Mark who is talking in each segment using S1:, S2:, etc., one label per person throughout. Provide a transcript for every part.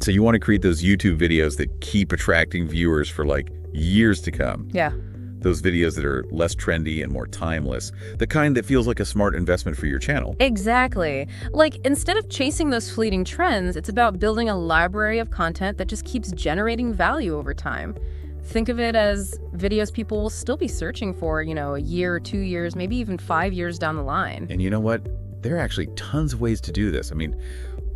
S1: So you want to create those YouTube videos that keep attracting viewers for like years to come.
S2: Yeah.
S1: Those videos that are less trendy and more timeless. The kind that feels like a smart investment for your channel.
S2: Exactly. Like, instead of chasing those fleeting trends, it's about building a library of content that just keeps generating value over time. Think of it as videos people will still be searching for, a year or 2 years, maybe even 5 years down the line.
S1: And you know what? There are actually tons of ways to do this. I mean,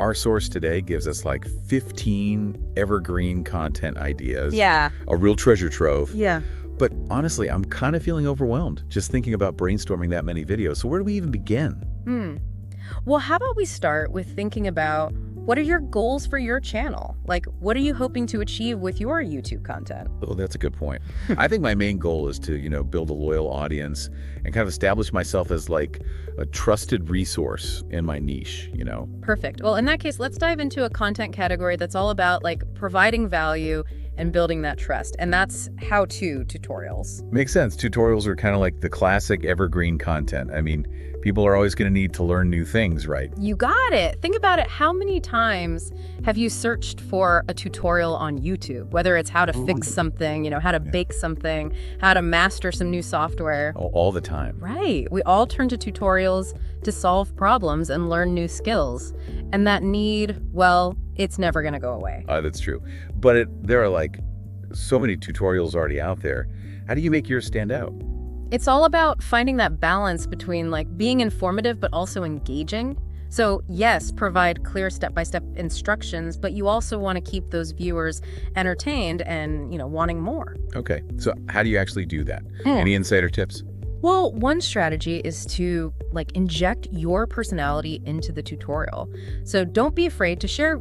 S1: our source today gives us like 15 evergreen content ideas.
S2: Yeah.
S1: A real treasure trove.
S2: Yeah.
S1: But honestly, I'm kind of feeling overwhelmed just thinking about brainstorming that many videos. So where do we even begin?
S2: Well, how about we start with thinking about what are your goals for your channel? Like, what are you hoping to achieve with your YouTube content?
S1: Oh, that's a good point. I think my main goal is to, build a loyal audience and kind of establish myself as like a trusted resource in my niche,
S2: Perfect. Well, in that case, let's dive into a content category that's all about like providing value and building that trust. And that's how-to tutorials.
S1: Makes sense. Tutorials are kind of like the classic evergreen content. I mean, people are always going to need to learn new things, right?
S2: You got it. Think about it. How many times have you searched for a tutorial on YouTube? Whether it's how to fix something, how to bake something, how to master some new software.
S1: All the time.
S2: Right. We all turn to tutorials to solve problems and learn new skills. And that need, well, it's never going to go away.
S1: That's true. But there are like so many tutorials already out there. How do you make yours stand out?
S2: It's all about finding that balance between like being informative but also engaging. So yes, provide clear step-by-step instructions, but you also want to keep those viewers entertained and, wanting more.
S1: Okay. So how do you actually do that? Any insider tips?
S2: Well, one strategy is to inject your personality into the tutorial. So don't be afraid to share,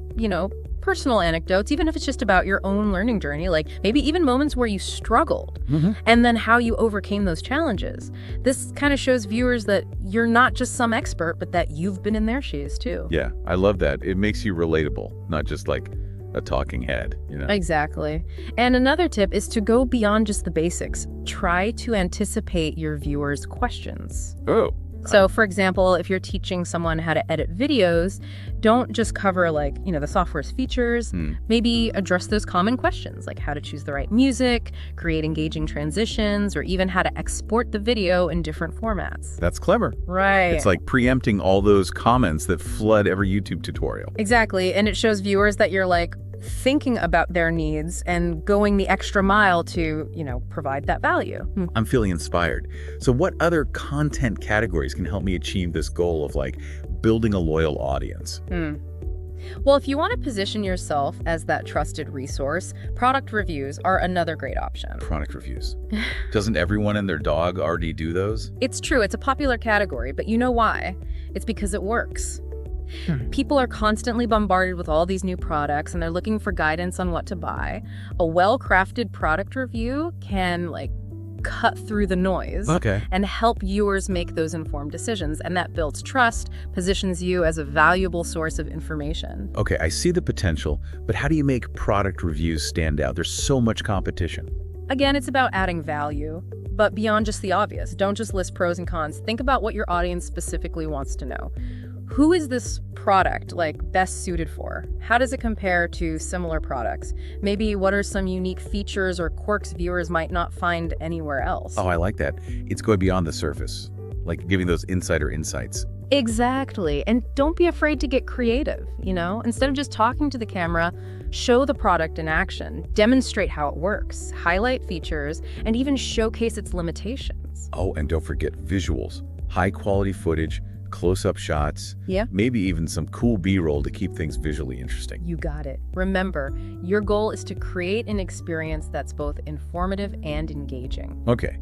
S2: personal anecdotes, even if it's just about your own learning journey, like maybe even moments where you struggled and then how you overcame those challenges. This kind of shows viewers that you're not just some expert, but that you've been in their shoes too.
S1: Yeah, I love that. It makes you relatable, not just like a talking head,
S2: Exactly. And another tip is to go beyond just the basics. Try to anticipate your viewers' questions.
S1: Oh.
S2: So, for example, if you're teaching someone how to edit videos, don't just cover the software's features. Maybe address those common questions like how to choose the right music, create engaging transitions, or even how to export the video in different formats.
S1: That's clever.
S2: Right.
S1: It's like preempting all those comments that flood every YouTube tutorial.
S2: Exactly. And it shows viewers that you're thinking about their needs and going the extra mile to, provide that value.
S1: I'm feeling inspired. So what other content categories can help me achieve this goal of building a loyal audience?
S2: Well, if you want to position yourself as that trusted resource, product reviews are another great option.
S1: Product reviews. Doesn't everyone and their dog already do those?
S2: It's true. It's a popular category, but you know why? It's because it works. People are constantly bombarded with all these new products and they're looking for guidance on what to buy. A well-crafted product review can cut through the noise and help viewers make those informed decisions. And that builds trust, positions you as a valuable source of information.
S1: Okay, I see the potential, but how do you make product reviews stand out? There's so much competition.
S2: Again, it's about adding value, but beyond just the obvious. Don't just list pros and cons. Think about what your audience specifically wants to know. Who is this product best suited for? How does it compare to similar products? Maybe what are some unique features or quirks viewers might not find anywhere else?
S1: Oh, I like that. It's going beyond the surface, like giving those insider insights.
S2: Exactly. And don't be afraid to get creative, Instead of just talking to the camera, show the product in action, demonstrate how it works, highlight features, and even showcase its limitations.
S1: Oh, and don't forget visuals, high quality footage, close-up shots, maybe even some cool B-roll to keep things visually interesting.
S2: You got it. Remember, your goal is to create an experience that's both informative and engaging.
S1: Okay,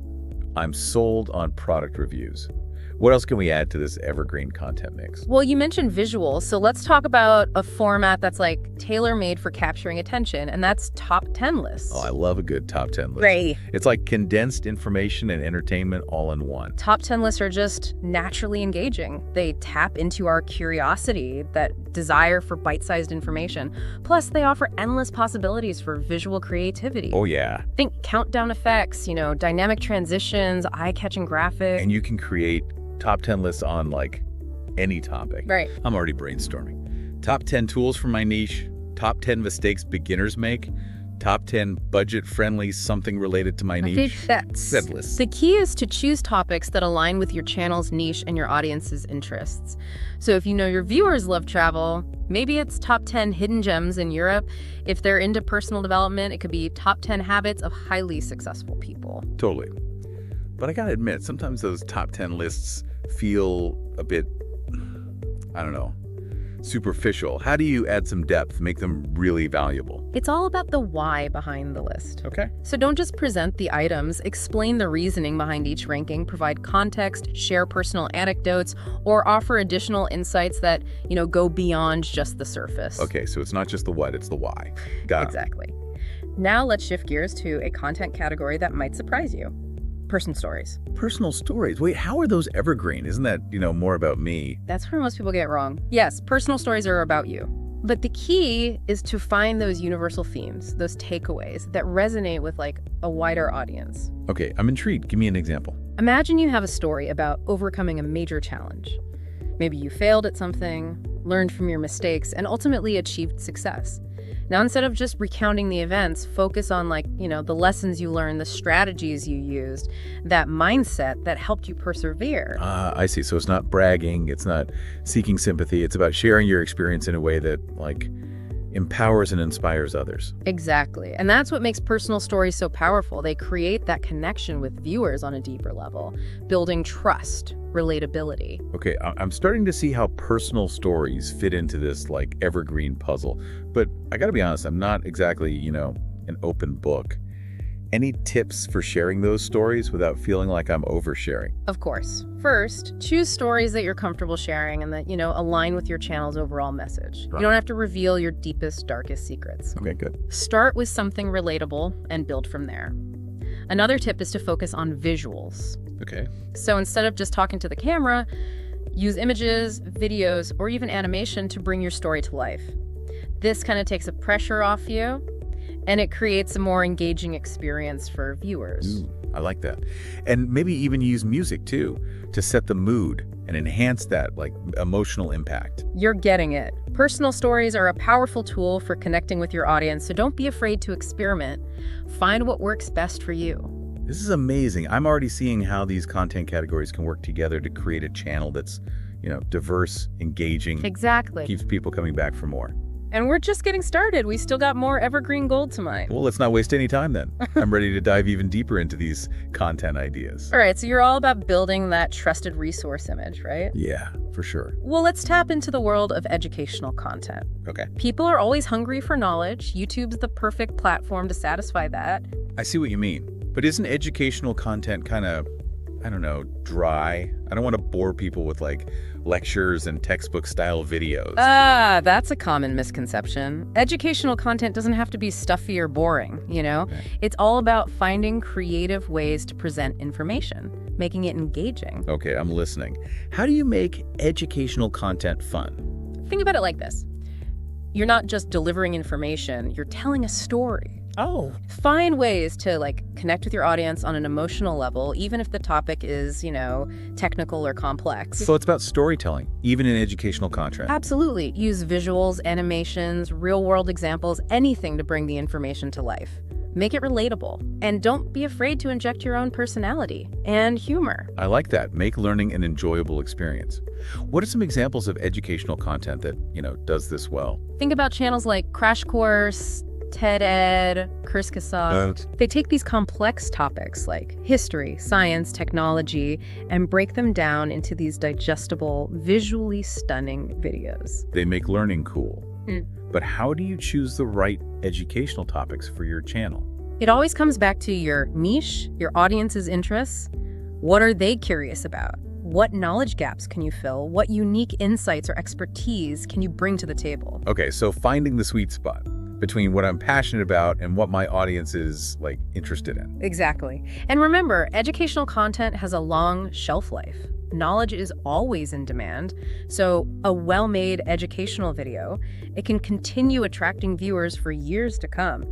S1: I'm sold on product reviews. What else can we add to this evergreen content mix?
S2: Well, you mentioned visuals, so let's talk about a format that's tailor-made for capturing attention, and that's top 10 lists.
S1: Oh, I love a good top 10 list.
S2: Right.
S1: It's like condensed information and entertainment all in one.
S2: Top 10 lists are just naturally engaging. They tap into our curiosity, that desire for bite-sized information. Plus, they offer endless possibilities for visual creativity.
S1: Oh, yeah.
S2: Think countdown effects, dynamic transitions, eye-catching graphics.
S1: And you can create top 10 lists on any topic.
S2: Right.
S1: I'm already brainstorming. Top 10 tools for my niche, top 10 mistakes beginners make, top 10 budget-friendly something related to my niche. Said list.
S2: The key is to choose topics that align with your channel's niche and your audience's interests. So if you know your viewers love travel, maybe it's top 10 hidden gems in Europe. If they're into personal development, it could be top 10 habits of highly successful people.
S1: Totally. But I gotta admit, sometimes those top 10 lists feel a bit, I don't know, superficial. How do you add some depth, make them really valuable?
S2: It's all about the why behind the list.
S1: Okay.
S2: So don't just present the items, explain the reasoning behind each ranking, provide context, share personal anecdotes, or offer additional insights that, go beyond just the surface.
S1: Okay, so it's not just the what, it's the why. Got it.
S2: Exactly. Now let's shift gears to a content category that might surprise you. Personal stories.
S1: Personal stories. Wait, how are those evergreen? Isn't that, more about me?
S2: That's where most people get wrong. Yes, personal stories are about you. But the key is to find those universal themes, those takeaways that resonate with a wider audience.
S1: Okay, I'm intrigued. Give me an example.
S2: Imagine you have a story about overcoming a major challenge. Maybe you failed at something, learned from your mistakes, and ultimately achieved success. Now, instead of just recounting the events, focus on the lessons you learned, the strategies you used, that mindset that helped you persevere.
S1: I see. So it's not bragging. It's not seeking sympathy. It's about sharing your experience in a way that empowers and inspires others.
S2: Exactly. And that's what makes personal stories so powerful. They create that connection with viewers on a deeper level, building trust, relatability.
S1: Okay, I'm starting to see how personal stories fit into this evergreen puzzle. But I gotta be honest, I'm not exactly, an open book. Any tips for sharing those stories without feeling like I'm oversharing?
S2: Of course. First, choose stories that you're comfortable sharing and that, align with your channel's overall message.
S1: Right.
S2: You don't have to reveal your deepest, darkest secrets.
S1: Okay, good.
S2: Start with something relatable and build from there. Another tip is to focus on visuals.
S1: Okay.
S2: So instead of just talking to the camera, use images, videos, or even animation to bring your story to life. This kind of takes the pressure off you, and it creates a more engaging experience for viewers.
S1: Ooh, I like that. And maybe even use music too to set the mood and enhance that emotional impact.
S2: You're getting it. Personal stories are a powerful tool for connecting with your audience, so don't be afraid to experiment. Find what works best for you.
S1: This is amazing. I'm already seeing how these content categories can work together to create a channel that's, diverse, engaging.
S2: Exactly.
S1: Keeps people coming back for more.
S2: And we're just getting started. We still got more evergreen gold to mine.
S1: Well, let's not waste any time then. I'm ready to dive even deeper into these content ideas.
S2: All right, so you're all about building that trusted resource image, right?
S1: Yeah, for sure.
S2: Well, let's tap into the world of educational content.
S1: Okay.
S2: People are always hungry for knowledge. YouTube's the perfect platform to satisfy that.
S1: I see what you mean. But isn't educational content kind of, dry? I don't want to bore people with lectures and textbook style videos.
S2: That's a common misconception. Educational content doesn't have to be stuffy or boring, Okay. It's all about finding creative ways to present information, making it engaging.
S1: Okay, I'm listening. How do you make educational content fun?
S2: Think about it like this. You're not just delivering information, you're telling a story.
S1: Oh.
S2: Find ways to connect with your audience on an emotional level, even if the topic is, technical or complex.
S1: So it's about storytelling, even in educational content.
S2: Absolutely. Use visuals, animations, real-world examples, anything to bring the information to life. Make it relatable. And don't be afraid to inject your own personality and humor.
S1: I like that. Make learning an enjoyable experience. What are some examples of educational content that, does this well?
S2: Think about channels like Crash Course, TED Ed, Kurskasa. They take these complex topics like history, science, technology, and break them down into these digestible, visually stunning videos.
S1: They make learning cool. But how do you choose the right educational topics for your channel?
S2: It always comes back to your niche, your audience's interests. What are they curious about? What knowledge gaps can you fill? What unique insights or expertise can you bring to the table?
S1: Okay, so finding the sweet spot between what I'm passionate about and what my audience is interested in.
S2: Exactly. And remember, educational content has a long shelf life. Knowledge is always in demand, so a well-made educational video, it can continue attracting viewers for years to come.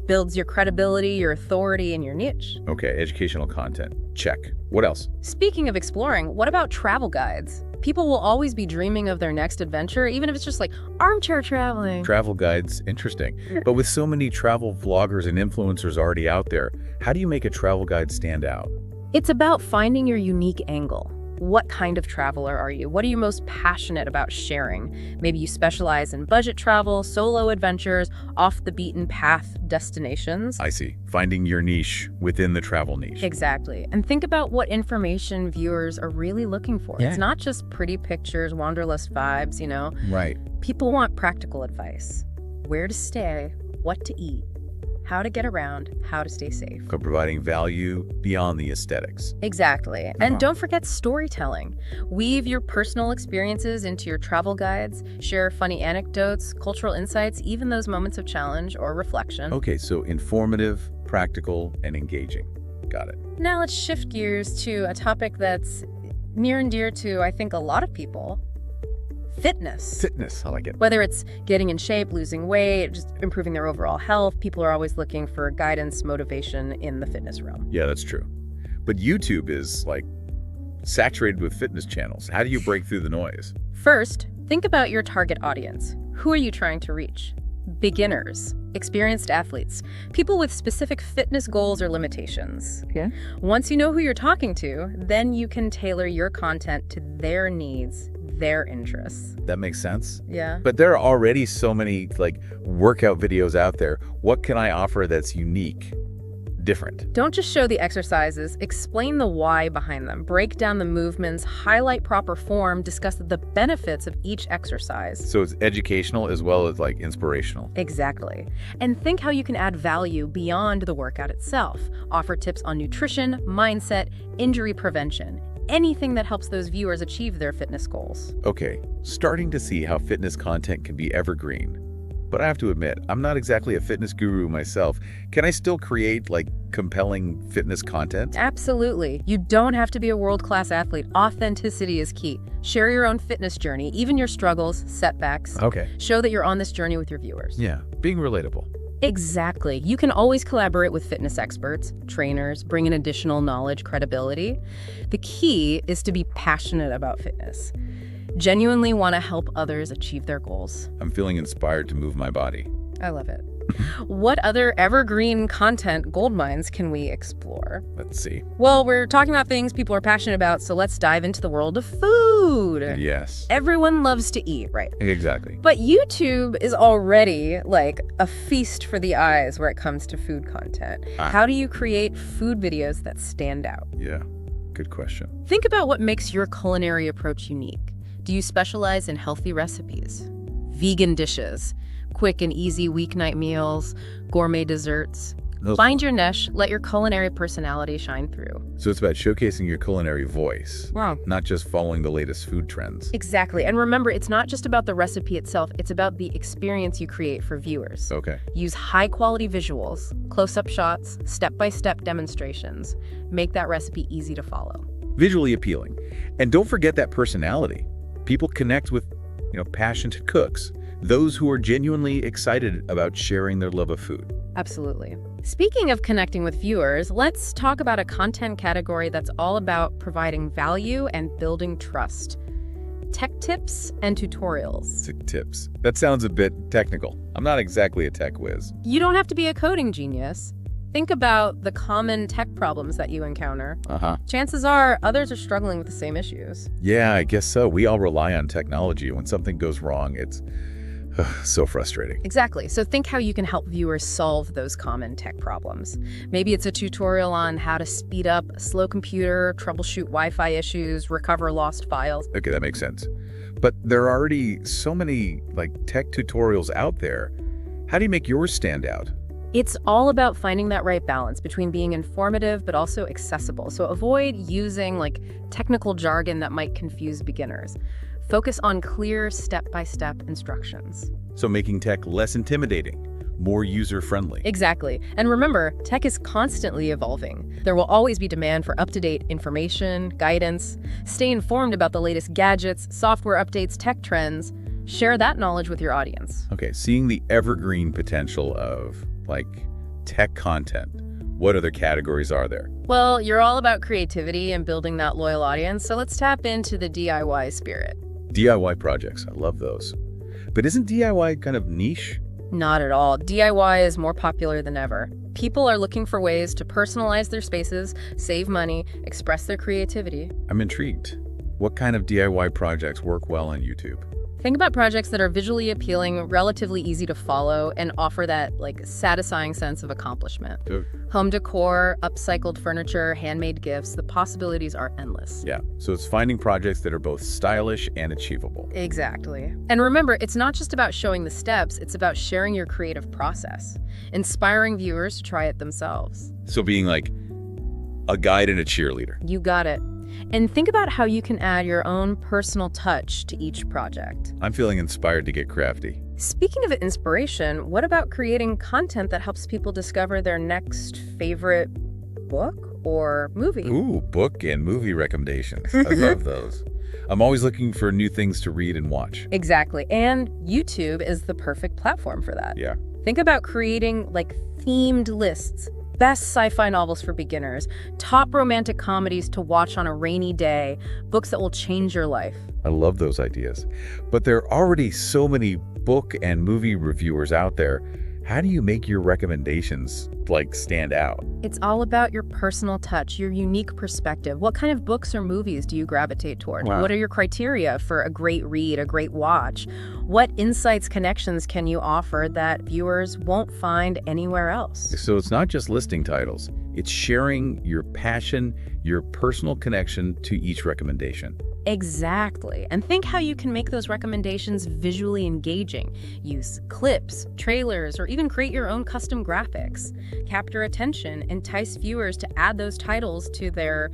S2: Builds your credibility, your authority, and your niche.
S1: Okay, educational content. Check. What else?
S2: Speaking of exploring, what about travel guides? People will always be dreaming of their next adventure, even if it's just like armchair traveling.
S1: Travel guides, interesting. But with so many travel vloggers and influencers already out there, how do you make a travel guide stand out?
S2: It's about finding your unique angle. What kind of traveler are you? What are you most passionate about sharing? Maybe you specialize in budget travel, solo adventures, off-the-beaten-path destinations.
S1: I see. Finding your niche within the travel niche.
S2: Exactly. And think about what information viewers are really looking for.
S1: Yeah.
S2: It's not just pretty pictures, wanderlust vibes, you know?
S1: Right.
S2: People want practical advice. Where to stay, what to eat, how to get around, how to stay safe.
S1: So providing value beyond the aesthetics.
S2: Exactly. And don't forget storytelling. Weave your personal experiences into your travel guides, share funny anecdotes, cultural insights, even those moments of challenge or reflection.
S1: Okay, so informative, practical, and engaging. Got it.
S2: Now let's shift gears to a topic that's near and dear to, I think, a lot of people. Fitness.
S1: Fitness, I like it.
S2: Whether it's getting in shape, losing weight, just improving their overall health, people are always looking for guidance, motivation in the fitness realm.
S1: Yeah, that's true. But YouTube is like saturated with fitness channels. How do you break through the noise?
S2: First, think about your target audience. Who are you trying to reach? Beginners, experienced athletes, people with specific fitness goals or limitations.
S1: Yeah.
S2: Once you know who you're talking to, then you can tailor your content to their needs, their interests.
S1: That makes sense.
S2: Yeah.
S1: But there are already so many like workout videos out there. What can I offer that's unique, different?
S2: Don't just show the exercises, explain the why behind them. Break down the movements, highlight proper form, discuss the benefits of each exercise.
S1: So it's educational as well as like inspirational.
S2: Exactly. And think how you can add value beyond the workout itself. Offer tips on nutrition, mindset, injury prevention. Anything that helps those viewers achieve their fitness goals.
S1: Okay, starting to see how fitness content can be evergreen. But I have to admit, I'm not exactly a fitness guru myself. Can I still create like compelling fitness content?
S2: Absolutely. You don't have to be a world-class athlete. Authenticity is key. Share your own fitness journey, even your struggles, setbacks.
S1: Okay.
S2: Show that you're on this journey with your viewers.
S1: Yeah, being relatable.
S2: Exactly. You can always collaborate with fitness experts, trainers, bring in additional knowledge, credibility. The key is to be passionate about fitness. Genuinely want to help others achieve their goals.
S1: I'm feeling inspired to move my body.
S2: I love it. What other evergreen content goldmines can we explore?
S1: Let's see.
S2: Well, we're talking about things people are passionate about, so let's dive into the world of food.
S1: Yes.
S2: Everyone loves to eat, right?
S1: Exactly.
S2: But YouTube is already like a feast for the eyes where it comes to food content. How do you create food videos that stand out?
S1: Yeah, good question.
S2: Think about what makes your culinary approach unique. Do you specialize in healthy recipes, vegan dishes, quick and easy weeknight meals, gourmet desserts? Find your niche, let your culinary personality shine through.
S1: So it's about showcasing your culinary voice.
S2: Wow.
S1: Not just following the latest food trends.
S2: Exactly. And remember, it's not just about the recipe itself, it's about the experience you create for viewers.
S1: Okay.
S2: Use high-quality visuals, close-up shots, step-by-step demonstrations. Make that recipe easy to follow.
S1: Visually appealing. And don't forget that personality. People connect with, passionate cooks. Those who are genuinely excited about sharing their love of food.
S2: Absolutely. Speaking of connecting with viewers, let's talk about a content category that's all about providing value and building trust. Tech tips and tutorials.
S1: Tech tips. That sounds a bit technical. I'm not exactly a tech whiz.
S2: You don't have to be a coding genius. Think about the common tech problems that you encounter. Chances are others are struggling with the same issues.
S1: Yeah, I guess so. We all rely on technology. When something goes wrong, it's so frustrating.
S2: Exactly. So think how you can help viewers solve those common tech problems. Maybe it's a tutorial on how to speed up a slow computer, troubleshoot Wi-Fi issues, recover lost files.
S1: Okay, that makes sense. But there are already so many tech tutorials out there. How do you make yours stand out?
S2: It's all about finding that right balance between being informative but also accessible. So avoid using technical jargon that might confuse beginners. Focus on clear step-by-step instructions.
S1: So making tech less intimidating, more user-friendly.
S2: Exactly. And remember, tech is constantly evolving. There will always be demand for up-to-date information, guidance. Stay informed about the latest gadgets, software updates, tech trends. Share that knowledge with your audience.
S1: Okay, seeing the evergreen potential of tech content. What other categories are there?
S2: Well, you're all about creativity and building that loyal audience, so let's tap into the DIY spirit.
S1: DIY projects, I love those. But isn't DIY kind of niche?
S2: Not at all. DIY is more popular than ever. People are looking for ways to personalize their spaces, save money, express their creativity.
S1: I'm intrigued. What kind of DIY projects work well on YouTube?
S2: Think about projects that are visually appealing, relatively easy to follow, and offer that, satisfying sense of accomplishment. Home decor, upcycled furniture, handmade gifts, the possibilities are endless.
S1: Yeah, so it's finding projects that are both stylish and achievable.
S2: Exactly. And remember, it's not just about showing the steps, it's about sharing your creative process, inspiring viewers to try it themselves.
S1: So being like a guide and a cheerleader.
S2: You got it. And think about how you can add your own personal touch to each project.
S1: I'm feeling inspired to get crafty.
S2: Speaking of inspiration, what about creating content that helps people discover their next favorite book or movie?
S1: Ooh, book and movie recommendations. I love those. I'm always looking for new things to read and watch.
S2: Exactly. And YouTube is the perfect platform for that.
S1: Yeah.
S2: Think about creating themed lists. Best sci-fi novels for beginners, top romantic comedies to watch on a rainy day, books that will change your life.
S1: I love those ideas. But there are already so many book and movie reviewers out there. How do you make your recommendations, stand out?
S2: It's all about your personal touch, your unique perspective. What kind of books or movies do you gravitate toward?
S1: Wow.
S2: What are your criteria for a great read, a great watch? What insights, connections can you offer that viewers won't find anywhere else?
S1: So it's not just listing titles. It's sharing your passion, your personal connection to each recommendation.
S2: Exactly. And think how you can make those recommendations visually engaging. Use clips, trailers, or even create your own custom graphics. Capture attention, entice viewers to add those titles to their,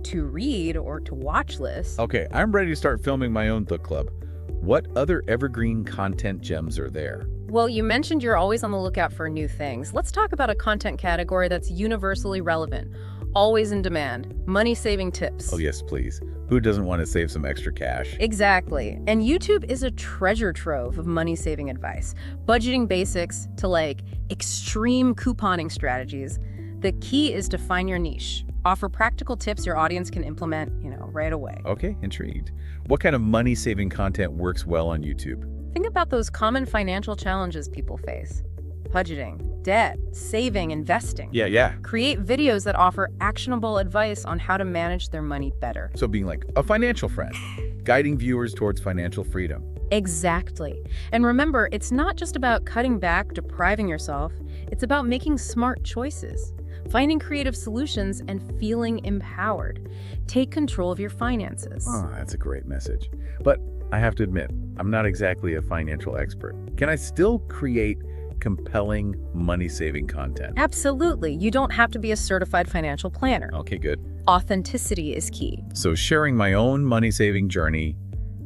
S2: to read or to watch list.
S1: Okay, I'm ready to start filming my own book club. What other evergreen content gems are there?
S2: Well, you mentioned you're always on the lookout for new things. Let's talk about a content category that's universally relevant, always in demand, money-saving tips.
S1: Oh yes, please. Who doesn't want to save some extra cash?
S2: Exactly. And YouTube is a treasure trove of money-saving advice, budgeting basics to extreme couponing strategies. The key is to find your niche. Offer practical tips your audience can implement, right away.
S1: Okay, intrigued. What kind of money-saving content works well on YouTube?
S2: Think about those common financial challenges people face. Budgeting, debt, saving, investing.
S1: Yeah.
S2: Create videos that offer actionable advice on how to manage their money better.
S1: So being like a financial friend, guiding viewers towards financial freedom.
S2: Exactly. And remember, it's not just about cutting back, depriving yourself. It's about making smart choices, finding creative solutions, and feeling empowered. Take control of your finances.
S1: Oh, that's a great message. But I have to admit, I'm not exactly a financial expert. Can I still create compelling money-saving content?
S2: Absolutely. You don't have to be a certified financial planner.
S1: Okay, good.
S2: Authenticity is key.
S1: So sharing my own money-saving journey,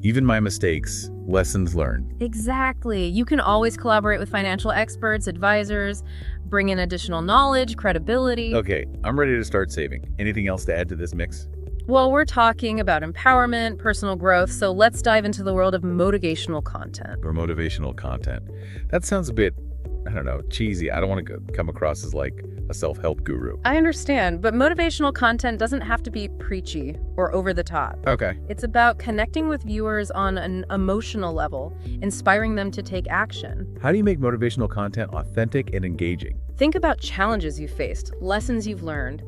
S1: even my mistakes, lessons learned.
S2: Exactly. You can always collaborate with financial experts, advisors, bring in additional knowledge, credibility.
S1: Okay, I'm ready to start saving. Anything else to add to this mix?
S2: Well, we're talking about empowerment, personal growth, so let's dive into the world of motivational content.
S1: Or motivational content. That sounds a bit, cheesy. I don't want to come across as a self-help guru.
S2: I understand, but motivational content doesn't have to be preachy or over the top.
S1: Okay.
S2: It's about connecting with viewers on an emotional level, inspiring them to take action.
S1: How do you make motivational content authentic and engaging?
S2: Think about challenges you've faced, lessons you've learned.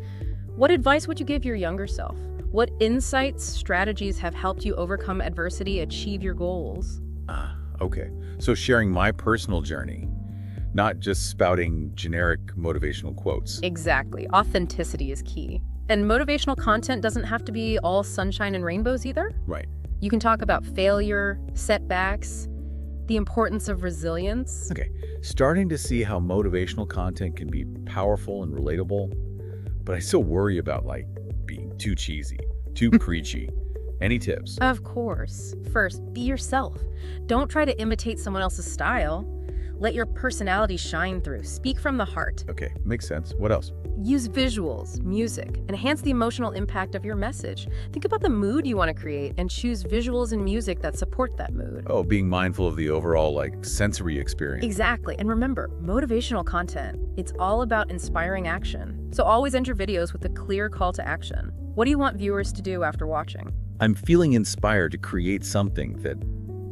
S2: What advice would you give your younger self? What insights, strategies have helped you overcome adversity, achieve your goals?
S1: Okay. So sharing my personal journey, not just spouting generic motivational quotes.
S2: Exactly. Authenticity is key. And motivational content doesn't have to be all sunshine and rainbows either.
S1: Right.
S2: You can talk about failure, setbacks, the importance of resilience.
S1: Okay. Starting to see how motivational content can be powerful and relatable, but I still worry about being too cheesy, too preachy. Any tips?
S2: Of course. First, be yourself. Don't try to imitate someone else's style. Let your personality shine through. Speak from the heart.
S1: Okay, makes sense. What else?
S2: Use visuals, music. Enhance the emotional impact of your message. Think about the mood you want to create and choose visuals and music that support that mood.
S1: Oh, being mindful of the overall, like, sensory experience.
S2: Exactly. And remember, motivational content, it's all about inspiring action. So always end your videos with a clear call to action. What do you want viewers to do after watching?
S1: I'm feeling inspired to create something that,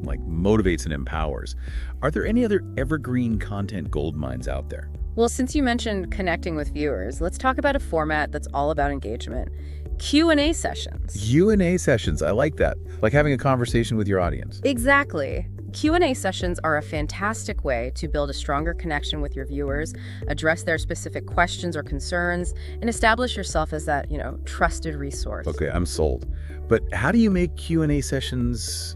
S1: like, motivates and empowers. Are there any other evergreen content goldmines out there?
S2: Well, since you mentioned connecting with viewers, let's talk about a format that's all about engagement. Q&A sessions.
S1: Q&A sessions, I like that. Like having a conversation with your audience.
S2: Exactly. Q&A sessions are a fantastic way to build a stronger connection with your viewers, address their specific questions or concerns, and establish yourself as that, trusted resource.
S1: Okay, I'm sold. But how do you make Q&A sessions,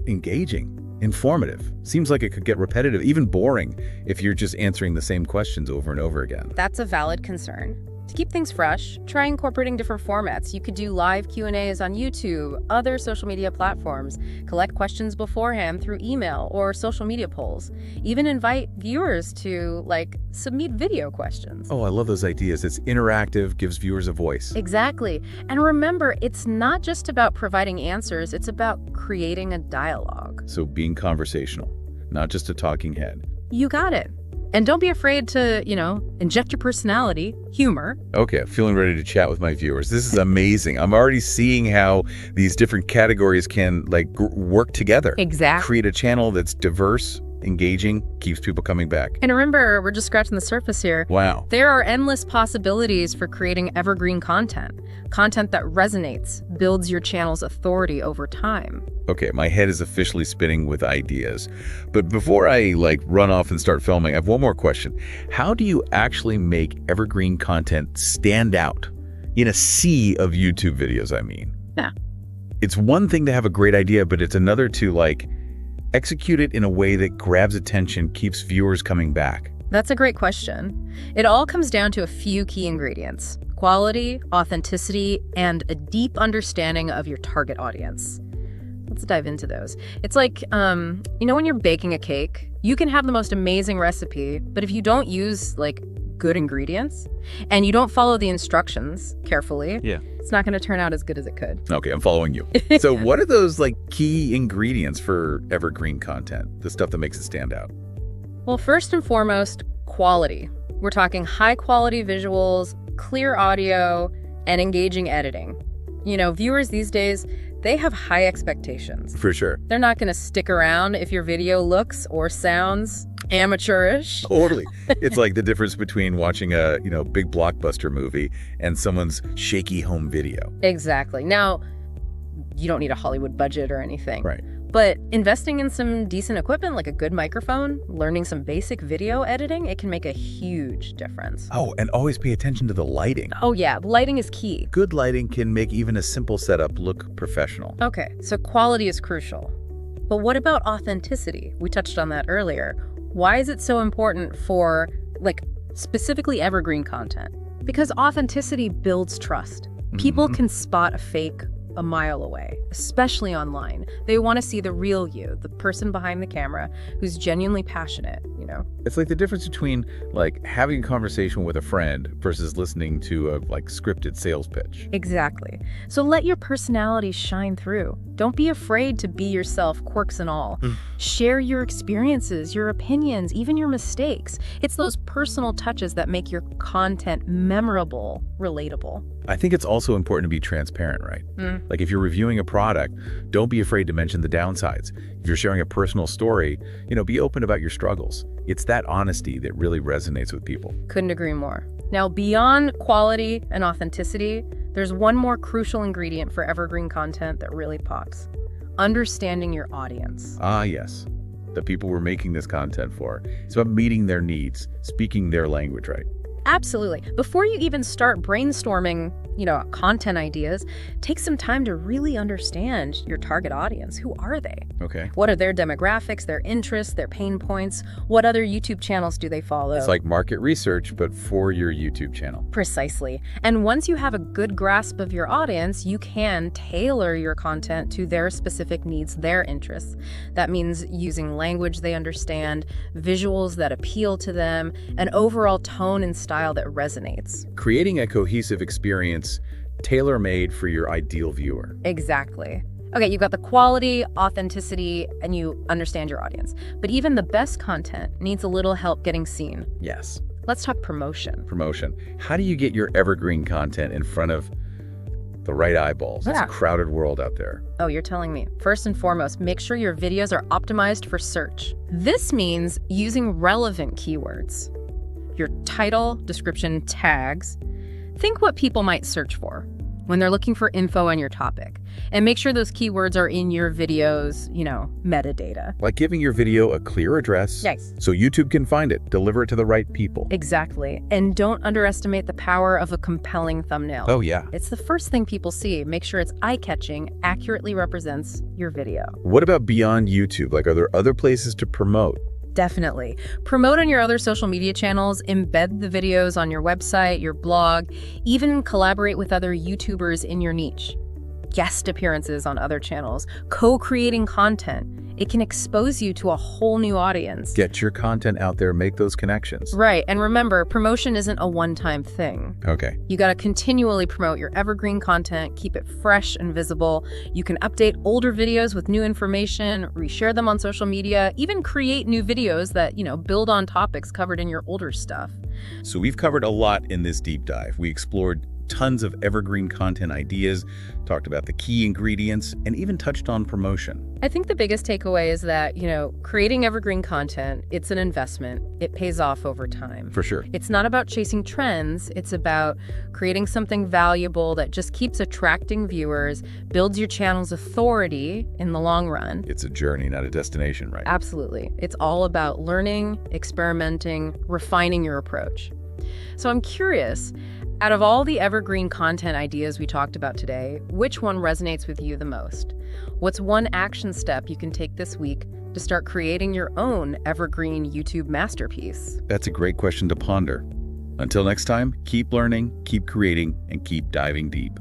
S1: engaging, informative? Seems like it could get repetitive, even boring, if you're just answering the same questions over and over again.
S2: That's a valid concern. To keep things fresh, try incorporating different formats. You could do live Q&As on YouTube, other social media platforms, collect questions beforehand through email or social media polls. Even invite viewers to, submit video questions.
S1: Oh, I love those ideas. It's interactive, gives viewers a voice.
S2: Exactly. And remember, it's not just about providing answers, it's about creating a dialogue.
S1: So being conversational, not just a talking head.
S2: You got it. And don't be afraid to, inject your personality, humor.
S1: Okay, feeling ready to chat with my viewers. This is amazing. I'm already seeing how these different categories can, work together.
S2: Exactly.
S1: Create a channel that's diverse, engaging, keeps people coming back.
S2: And remember, we're just scratching the surface here.
S1: Wow.
S2: There are endless possibilities for creating evergreen content. Content that resonates, builds your channel's authority over time.
S1: Okay, my head is officially spinning with ideas. But before I run off and start filming, I have one more question. How do you actually make evergreen content stand out in a sea of YouTube videos, I mean?
S2: Yeah.
S1: It's one thing to have a great idea, but it's another to execute it in a way that grabs attention, keeps viewers coming back.
S2: That's a great question. It all comes down to a few key ingredients: quality, authenticity, and a deep understanding of your target audience. Let's dive into those. It's like, when you're baking a cake, you can have the most amazing recipe, but if you don't use good ingredients and you don't follow the instructions carefully, it's not going to turn out as good as it could.
S1: Okay, I'm following you. So what are those key ingredients for evergreen content, the stuff that makes it stand out?
S2: Well, first and foremost, quality. We're talking high quality visuals, clear audio, and engaging editing. Viewers these days, they have high expectations.
S1: For sure.
S2: They're not going to stick around if your video looks or sounds amateurish.
S1: Totally. It's like the difference between watching a, big blockbuster movie and someone's shaky home video.
S2: Exactly. Now, you don't need a Hollywood budget or anything.
S1: Right.
S2: But investing in some decent equipment, like a good microphone, learning some basic video editing, it can make a huge difference.
S1: Oh, and always pay attention to the lighting.
S2: Oh yeah, lighting is key.
S1: Good lighting can make even a simple setup look professional.
S2: Okay, so quality is crucial. But what about authenticity? We touched on that earlier. Why is it so important for, specifically evergreen content? Because authenticity builds trust. People can spot a fake a mile away, especially online. They want to see the real you, the person behind the camera who's genuinely passionate,
S1: It's like the difference between having a conversation with a friend versus listening to a scripted sales pitch.
S2: Exactly. So let your personality shine through. Don't be afraid to be yourself, quirks and all. Share your experiences, your opinions, even your mistakes. It's those personal touches that make your content memorable, relatable.
S1: I think it's also important to be transparent, right? If you're reviewing a product, don't be afraid to mention the downsides. If you're sharing a personal story, be open about your struggles. It's that honesty that really resonates with people.
S2: Couldn't agree more. Now, beyond quality and authenticity, there's one more crucial ingredient for evergreen content that really pops: understanding your audience.
S1: Ah, yes. The people we're making this content for. It's about meeting their needs, speaking their language, right?
S2: Absolutely. Before you even start brainstorming, content ideas, take some time to really understand your target audience. Who are they?
S1: Okay.
S2: What are their demographics, their interests, their pain points? What other YouTube channels do they follow?
S1: It's like market research, but for your YouTube channel.
S2: Precisely. And once you have a good grasp of your audience, you can tailor your content to their specific needs, their interests. That means using language they understand, visuals that appeal to them, an overall tone and style that resonates.
S1: Creating a cohesive experience tailor-made for your ideal viewer.
S2: Exactly. Okay, you've got the quality, authenticity, and you understand your audience. But even the best content needs a little help getting seen.
S1: Yes.
S2: Let's talk promotion.
S1: Promotion. How do you get your evergreen content in front of the right eyeballs? It's a crowded world out there.
S2: Oh, you're telling me. First and foremost, make sure your videos are optimized for search. This means using relevant keywords. Your title, description, tags. Think what people might search for when they're looking for info on your topic. And make sure those keywords are in your video's, metadata.
S1: Like giving your video a clear address.
S2: Yes.
S1: So YouTube can find it, deliver it to the right people.
S2: Exactly. And don't underestimate the power of a compelling thumbnail.
S1: Oh, yeah.
S2: It's the first thing people see. Make sure it's eye-catching, accurately represents your video.
S1: What about beyond YouTube? Like, are there other places to promote?
S2: Definitely. Promote on your other social media channels, embed the videos on your website, your blog, even collaborate with other YouTubers in your niche. Guest appearances on other channels, co-creating content. It can expose you to a whole new audience.
S1: Get your content out there, make those connections.
S2: Right, and remember, promotion isn't a one-time thing.
S1: Okay.
S2: You gotta continually promote your evergreen content, keep it fresh and visible. You can update older videos with new information, reshare them on social media, even create new videos that, build on topics covered in your older stuff.
S1: So we've covered a lot in this deep dive. We explored tons of evergreen content ideas, talked about the key ingredients, and even touched on promotion.
S2: I think the biggest takeaway is that, creating evergreen content, it's an investment. It pays off over time.
S1: For sure.
S2: It's not about chasing trends. It's about creating something valuable that just keeps attracting viewers, builds your channel's authority in the long run.
S1: It's a journey, not a destination, right?
S2: Absolutely. It's all about learning, experimenting, refining your approach. So I'm curious, out of all the evergreen content ideas we talked about today, which one resonates with you the most? What's one action step you can take this week to start creating your own evergreen YouTube masterpiece?
S1: That's a great question to ponder. Until next time, keep learning, keep creating, and keep diving deep.